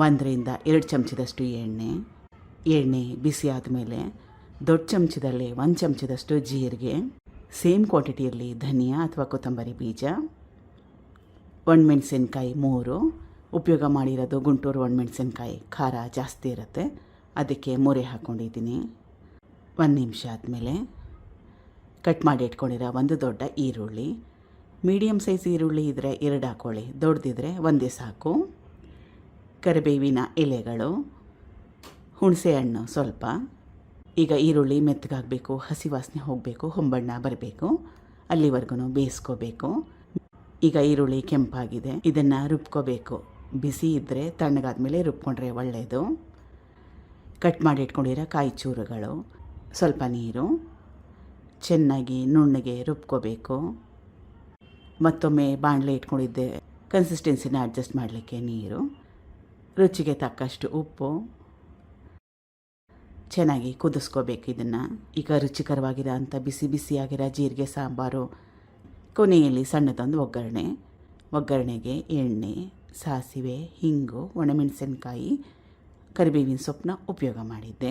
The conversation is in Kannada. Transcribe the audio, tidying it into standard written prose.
1-2 ಚಮಚದಷ್ಟು ಎಣ್ಣೆ ಬಿಸಿ ಆದಮೇಲೆ ದೊಡ್ಡ ಚಮಚದಲ್ಲಿ 1 ಚಮಚದಷ್ಟು ಜೀರಿಗೆ, ಸೇಮ್ ಕ್ವಾಂಟಿಟಿಯಲ್ಲಿ ಧನಿಯಾ ಅಥವಾ ಕೊತ್ತಂಬರಿ ಬೀಜ, ಒಣಮೆಣಸಿನ್ಕಾಯಿ 3. ಉಪಯೋಗ ಮಾಡಿರೋದು ಗುಂಟೂರು ಒಣಮೆಣಸಿನ್ಕಾಯಿ, ಖಾರ ಜಾಸ್ತಿ ಇರುತ್ತೆ, ಅದಕ್ಕೆ 3 ಹಾಕ್ಕೊಂಡಿದ್ದೀನಿ. 1 ನಿಮಿಷ ಆದಮೇಲೆ ಕಟ್ ಮಾಡಿ ಇಟ್ಕೊಂಡಿರೋ 1 ದೊಡ್ಡ ಈರುಳ್ಳಿ, ಮೀಡಿಯಮ್ ಸೈಜ್ ಈರುಳ್ಳಿ ಇದ್ದರೆ 2 ಹಾಕ್ಕೊಳ್ಳಿ, ದೊಡ್ಡದಿದ್ದರೆ 1 ಸಾಕು. ಕರಿಬೇವಿನ ಎಲೆಗಳು, ಹುಣಸೆ ಹಣ್ಣು ಸ್ವಲ್ಪ. ಈಗ ಈರುಳ್ಳಿ ಮೆತ್ತಗಾಗಬೇಕು, ಹಸಿ ವಾಸನೆ ಹೋಗಬೇಕು, ಹೊಂಬಣ್ಣ ಬರಬೇಕು, ಅಲ್ಲಿವರೆಗೂ ಬೇಯಿಸ್ಕೋಬೇಕು. ಈಗ ಈರುಳ್ಳಿ ಕೆಂಪಾಗಿದೆ, ಇದನ್ನು ರುಬ್ಕೋಬೇಕು. ಬಿಸಿ ಇದ್ದರೆ ತಣ್ಣಗಾದ್ಮೇಲೆ ರುಬ್ಕೊಂಡ್ರೆ ಒಳ್ಳೆಯದು. ಕಟ್ ಮಾಡಿ ಇಟ್ಕೊಂಡಿರೋ ಕಾಯಿ ಚೂರುಗಳು, ಸ್ವಲ್ಪ ನೀರು, ಚೆನ್ನಾಗಿ ನುಣ್ಣಗೆ ರುಬ್ಕೋಬೇಕು. ಮತ್ತೊಮ್ಮೆ ಬಾಣಲೆ ಇಟ್ಕೊಂಡಿದ್ದೆ ಕನ್ಸಿಸ್ಟೆನ್ಸಿನ ಅಡ್ಜಸ್ಟ್ ಮಾಡಲಿಕ್ಕೆ ನೀರು, ರುಚಿಗೆ ತಕ್ಕಷ್ಟು ಉಪ್ಪು, ಚೆನ್ನಾಗಿ ಕುದಿಸ್ಕೋಬೇಕು ಇದನ್ನು. ಈಗ ರುಚಿಕರವಾಗಿರೋ ಅಂಥ ಬಿಸಿ ಬಿಸಿಯಾಗಿರೋ ಜೀರಿಗೆ ಸಾಂಬಾರು. ಕೊನೆಯಲ್ಲಿ ಸಣ್ಣದೊಂದು ಒಗ್ಗರಣೆಗೆ ಎಣ್ಣೆ, ಸಾಸಿವೆ, ಹಿಂಗು, ಒಣಮೆಣಸಿನ್ಕಾಯಿ, ಕರಿಬೇವಿನ ಸೊಪ್ಪನ್ನ ಉಪಯೋಗ ಮಾಡಿದ್ದೆ.